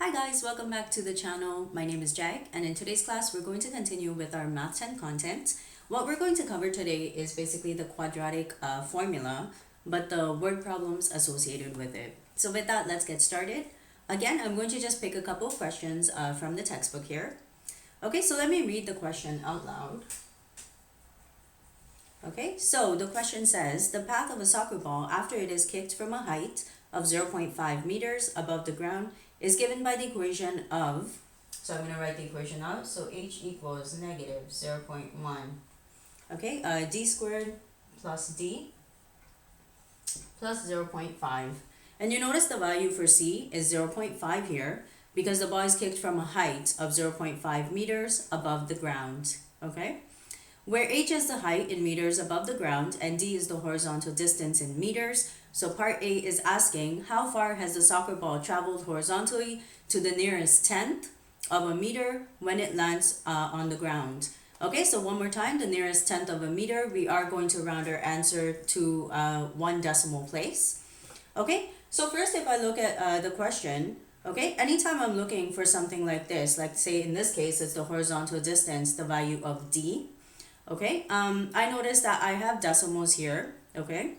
Hi guys, welcome back to the channel. My name is Jack, and in today's class we're going to continue with our Math 10 content. What we're going to cover today is basically the quadratic formula, but the word problems associated with it. So with that, let's get started. Again, I'm going to just pick a couple of questions from the textbook here. Okay, so let me read the question out loud. Okay, so the question says, the path of a soccer ball after it is kicked from a height of 0.5 meters above the ground is given by the equation of, so I'm going to write the equation out, so h equals negative 0.1, okay, d squared plus d plus 0.5. And you notice the value for c is 0.5 here because the ball is kicked from a height of 0.5 meters above the ground, okay? Where h is the height in meters above the ground and d is the horizontal distance in meters, so part A is asking how far has the soccer ball traveled horizontally to the nearest tenth of a meter when it lands on the ground. Okay, so one more time, the nearest tenth of a meter, we are going to round our answer to one decimal place. Okay, so first if I look at the question, okay, anytime I'm looking for something like this, like say in this case it's the horizontal distance, the value of d. Okay, I notice that I have decimals here, okay?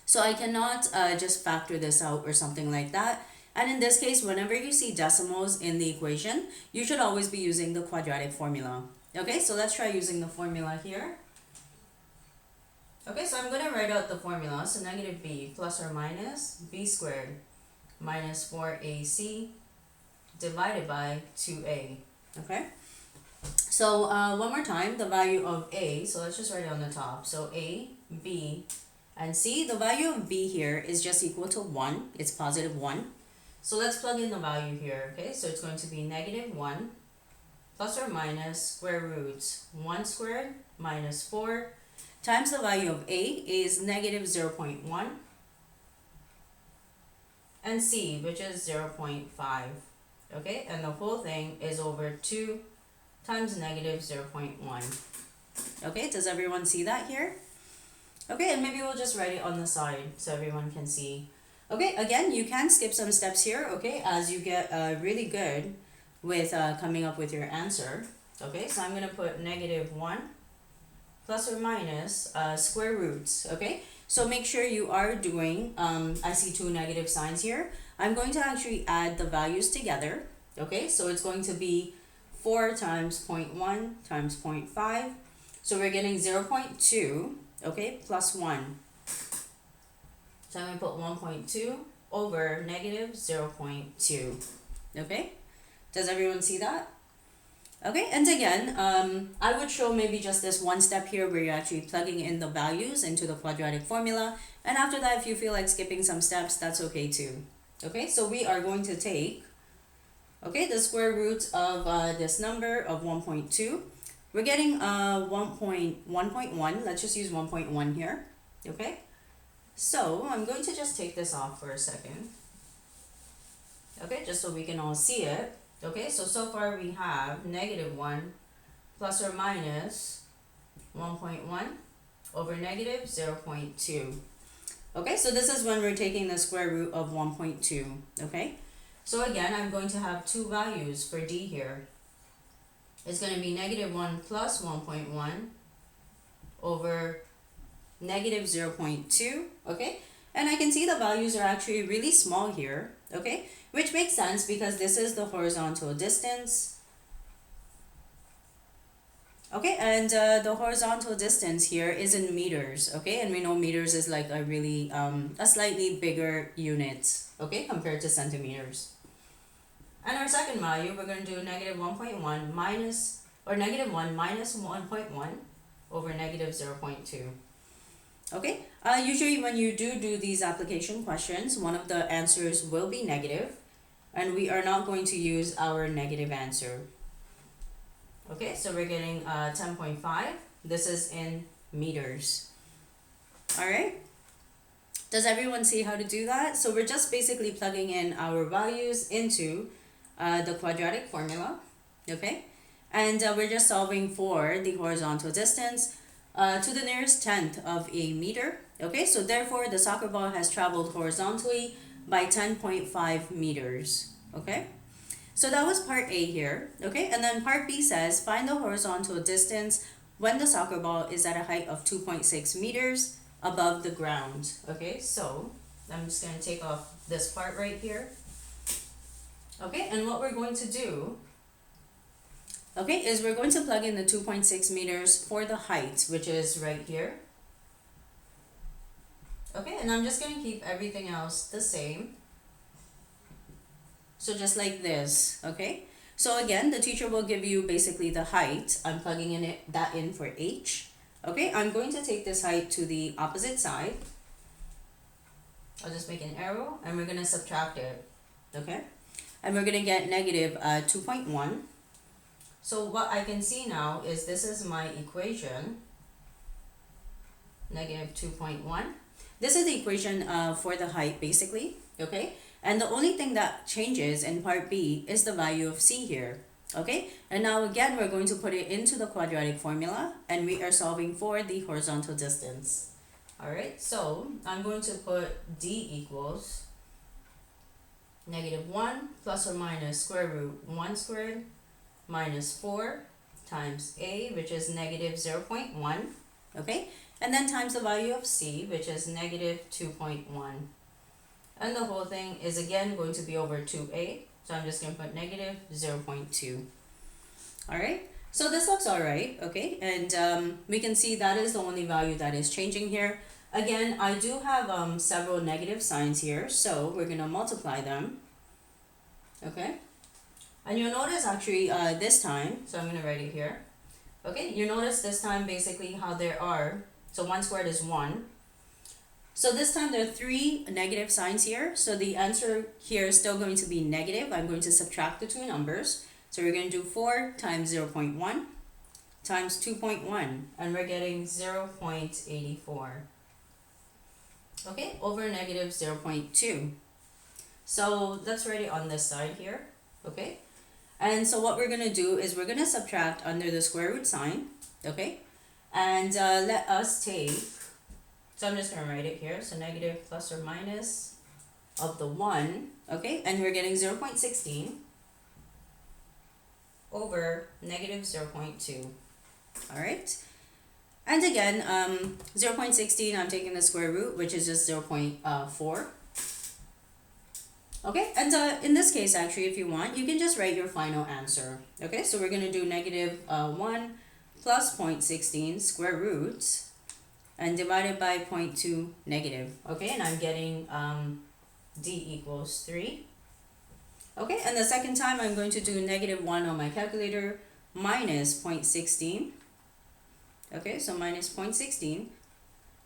So I cannot just factor this out or something like that. And in this case, whenever you see decimals in the equation, you should always be using the quadratic formula. Okay, so let's try using the formula here. Okay, so I'm going to write out the formula. So negative b plus or minus b squared minus 4ac divided by 2a. Okay? So one more time, the value of a, so let's just write it on the top. So a, b, and c, the value of b here is just equal to 1. It's positive 1. So let's plug in the value here, okay? So it's going to be negative 1 plus or minus square roots 1 squared minus 4 times the value of a is negative 0.1 and c, which is 0.5, okay? And the whole thing is over 2 times negative 0.1. Okay, does everyone see that here? Okay, and maybe we'll just write it on the side so everyone can see. Okay, again, you can skip some steps here, okay, as you get really good with coming up with your answer. Okay, so I'm going to put negative 1 plus or minus square roots, okay? So make sure you are doing, I see two negative signs here. I'm going to actually add the values together, okay? So it's going to be 4 times 0.1 times 0.5. So we're getting 0.2, okay, plus 1. So I'm going to put 1.2 over negative 0.2. Okay? Does everyone see that? Okay, and again, I would show maybe just this one step here where you're actually plugging in the values into the quadratic formula. And after that, if you feel like skipping some steps, that's okay too. Okay, so we are going to take, okay, the square root of this number of 1.2. We're getting 1.1. Let's just use 1.1 here. Okay, so I'm going to just take this off for a second. Okay, just so we can all see it. Okay, so far we have negative 1 plus or minus 1.1 over negative 0.2. Okay, so this is when we're taking the square root of 1.2. Okay, so again, I'm going to have two values for d here. It's going to be negative 1 plus 1.1 over negative 0.2, okay? And I can see the values are actually really small here, okay? Which makes sense because this is the horizontal distance. Okay, and the horizontal distance here is in meters, okay? And we know meters is like a really, a slightly bigger unit, okay, compared to centimeters. And our second value, we're going to do negative 1.1 minus, or negative 1 minus 1.1 over negative 0.2. Okay, usually when you do these application questions, one of the answers will be negative, and we are not going to use our negative answer. Okay, so we're getting 10.5. This is in meters. All right. Does everyone see how to do that? So we're just basically plugging in our values into the quadratic formula, okay? And we're just solving for the horizontal distance to the nearest tenth of a meter, okay? So therefore, the soccer ball has traveled horizontally by 10.5 meters, okay? So that was part A here, okay? And then part B says, find the horizontal distance when the soccer ball is at a height of 2.6 meters above the ground, okay? So I'm just gonna take off this part right here. Okay, and what we're going to do, okay, is we're going to plug in the 2.6 meters for the height, which is right here. Okay, and I'm just going to keep everything else the same. So just like this, okay? So again, the teacher will give you basically the height. I'm plugging in that in for h. Okay, I'm going to take this height to the opposite side. I'll just make an arrow and we're going to subtract it, okay? And we're going to get negative 2.1. So what I can see now is this is my equation, negative 2.1. This is the equation for the height basically, okay? And the only thing that changes in part B is the value of c here, okay? And now again, we're going to put it into the quadratic formula and we are solving for the horizontal distance. All right, so I'm going to put d equals negative 1 plus or minus square root 1 squared minus 4 times a, which is negative 0.1, okay? And then times the value of c, which is negative 2.1. And the whole thing is again going to be over 2a, so I'm just going to put negative 0.2. All right, so this looks all right, okay? And we can see that is the only value that is changing here. Again, I do have several negative signs here, so we're going to multiply them, okay? And you'll notice actually this time, so I'm going to write it here, okay? You notice this time basically how there are, so 1 squared is 1. So this time there are 3 negative signs here. So the answer here is still going to be negative. I'm going to subtract the two numbers. So we're going to do 4 times 0.1 times 2.1. And we're getting 0.84. Okay, over negative 0.2. So let's write it on this side here. Okay. And so what we're going to do is we're going to subtract under the square root sign. Okay. And let us take, so I'm just going to write it here. So negative plus or minus of the 1, okay? And we're getting 0.16 over negative 0.2, all right? And again, 0.16, I'm taking the square root, which is just 0.4. Okay, and in this case, actually, if you want, you can just write your final answer. Okay, so we're going to do negative 1 plus 0.16 square root and divided by 0.2 negative. Okay, and I'm getting d equals 3. Okay, and the second time I'm going to do negative 1 on my calculator minus 0.16. Okay, so minus 0.16.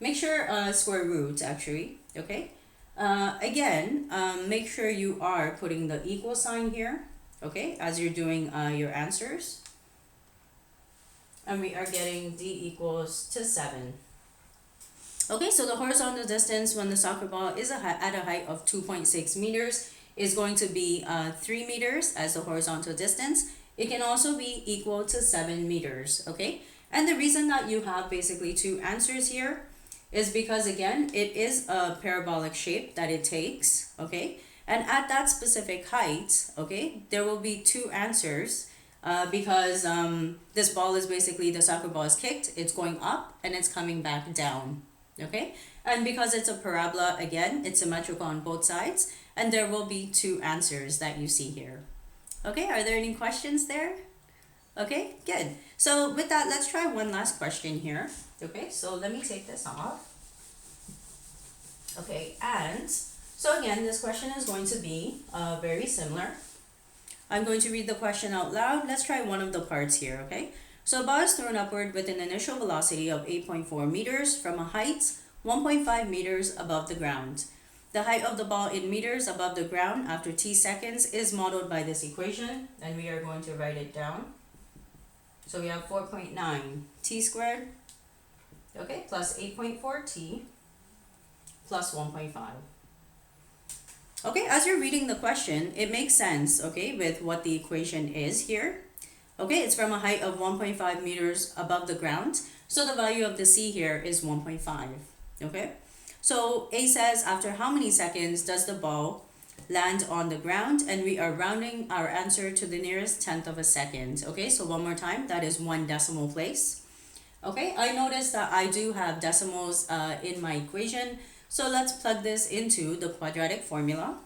Make sure square root actually, okay? Again, make sure you are putting the equal sign here, okay, as you're doing your answers. And we are getting d equals to 7. Okay, so the horizontal distance when the soccer ball is at a height of 2.6 meters is going to be 3 meters as the horizontal distance. It can also be equal to 7 meters, okay? And the reason that you have basically 2 answers here is because, again, it is a parabolic shape that it takes, okay? And at that specific height, okay, there will be 2 answers because this ball is basically, the soccer ball is kicked, it's going up, and it's coming back down, okay? And because it's a parabola, again, it's symmetrical on both sides, and there will be 2 answers that you see here. Okay, are there any questions there? Okay, good. So with that, let's try one last question here. Okay, so let me take this off. Okay, and so again, this question is going to be very similar. I'm going to read the question out loud. Let's try one of the parts here, okay? So a ball is thrown upward with an initial velocity of 8.4 meters from a height 1.5 meters above the ground. The height of the ball in meters above the ground after t seconds is modeled by this equation, and we are going to write it down. So we have 4.9 t squared, okay, plus 8.4 t plus 1.5. Okay, as you're reading the question, it makes sense, okay, with what the equation is here. Okay, it's from a height of 1.5 meters above the ground, so the value of the c here is 1.5, okay? So A says, after how many seconds does the ball land on the ground, and we are rounding our answer to the nearest tenth of a second. Okay, so one more time, that is 1 decimal place. Okay, I noticed that I do have decimals in my equation, so let's plug this into the quadratic formula.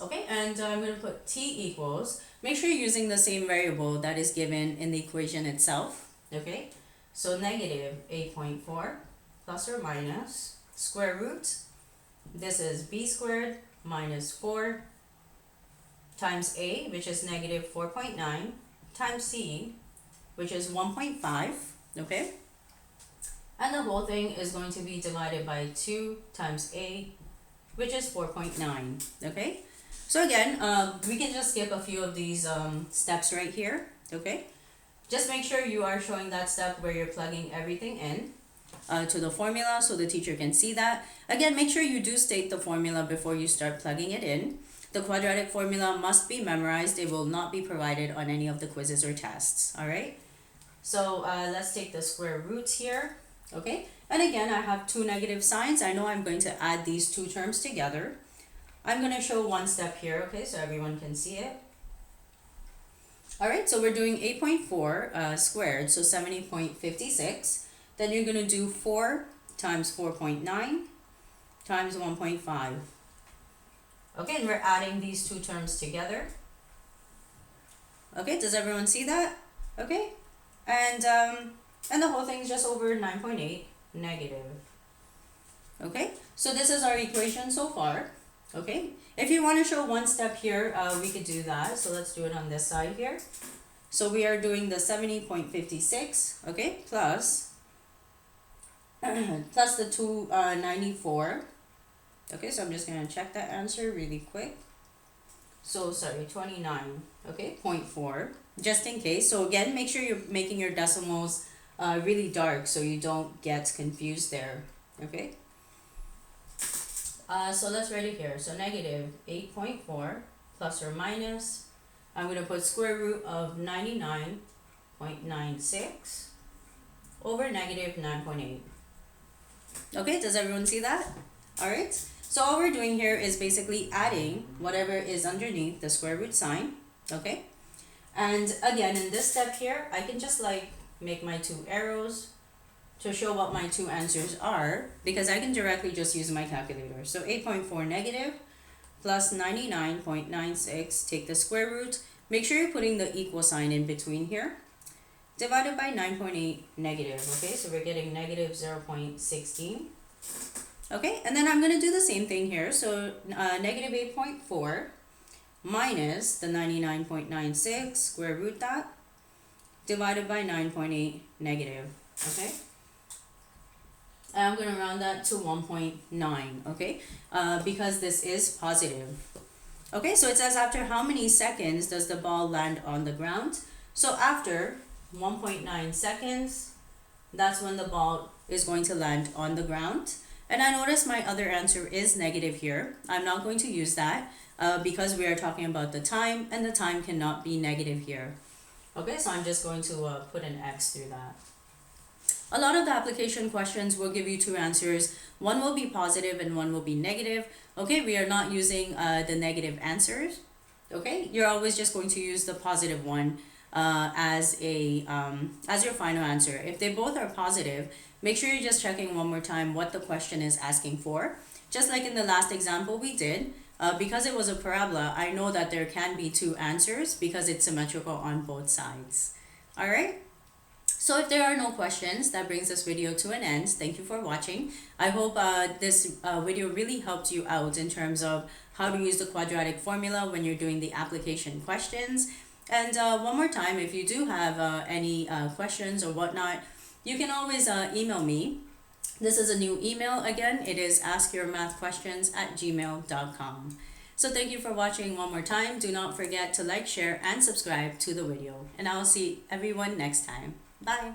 Okay, and I'm going to put t equals, make sure you're using the same variable that is given in the equation itself. Okay, so negative 8.4 plus or minus square root, this is b squared minus 4 times a, which is negative 4.9, times c, which is 1.5, okay? And the whole thing is going to be divided by 2 times a, which is 4.9, okay? So again, we can just skip a few of these steps right here, okay? Just make sure you are showing that step where you're plugging everything in to the formula so the teacher can see that. Again, make sure you do state the formula before you start plugging it in. The quadratic formula must be memorized. It will not be provided on any of the quizzes or tests, all right? So let's take the square roots here, okay? And again, I have two negative signs. I know I'm going to add these two terms together. I'm going to show one step here, okay, so everyone can see it. All right, so we're doing 8.4 squared, so 70.56. Then you're going to do 4 times 4.9 times 1.5. Okay, and we're adding these two terms together. Okay, does everyone see that? Okay, and the whole thing is just over 9.8 negative. Okay, so this is our equation so far. Okay, if you want to show one step here, we could do that. So let's do it on this side here. So we are doing the 70.56, okay, plus the 294. Okay, so I'm just going to check that answer really quick. So sorry, 29, okay, 0.4, just in case. So again, make sure you're making your decimals really dark so you don't get confused there, okay? So let's write it here. So negative 8.4 plus or minus, I'm going to put square root of 99.96 over negative 9.8. Okay, does everyone see that? All right. So all we're doing here is basically adding whatever is underneath the square root sign. Okay. And again, in this step here, I can just like make my two arrows to show what my two answers are, because I can directly just use my calculator. So 8.4 negative plus 99.96, take the square root, make sure you're putting the equal sign in between here, divided by 9.8 negative, okay, so we're getting negative 0.16. Okay, and then I'm going to do the same thing here, so negative 8.4 minus the 99.96, square root that, divided by 9.8 negative, okay? And I'm going to round that to 1.9, okay, because this is positive. Okay, so it says after how many seconds does the ball land on the ground? So after 1.9 seconds, that's when the ball is going to land on the ground. And I notice my other answer is negative here. I'm not going to use that because we are talking about the time, and the time cannot be negative here. Okay, so I'm just going to put an X through that. A lot of the application questions will give you two answers. One will be positive and one will be negative. Okay, we are not using the negative answers. Okay, you're always just going to use the positive one as your final answer. If they both are positive, make sure you're just checking one more time what the question is asking for. Just like in the last example we did, because it was a parabola, I know that there can be two answers because it's symmetrical on both sides. All right. So if there are no questions, that brings this video to an end. Thank you for watching. I hope this video really helped you out in terms of how to use the quadratic formula when you're doing the application questions. And one more time, if you do have any questions or whatnot, you can always email me. This is a new email. Again, it is askyourmathquestions@gmail.com. So thank you for watching one more time. Do not forget to like, share, and subscribe to the video. And I'll see everyone next time. Bye.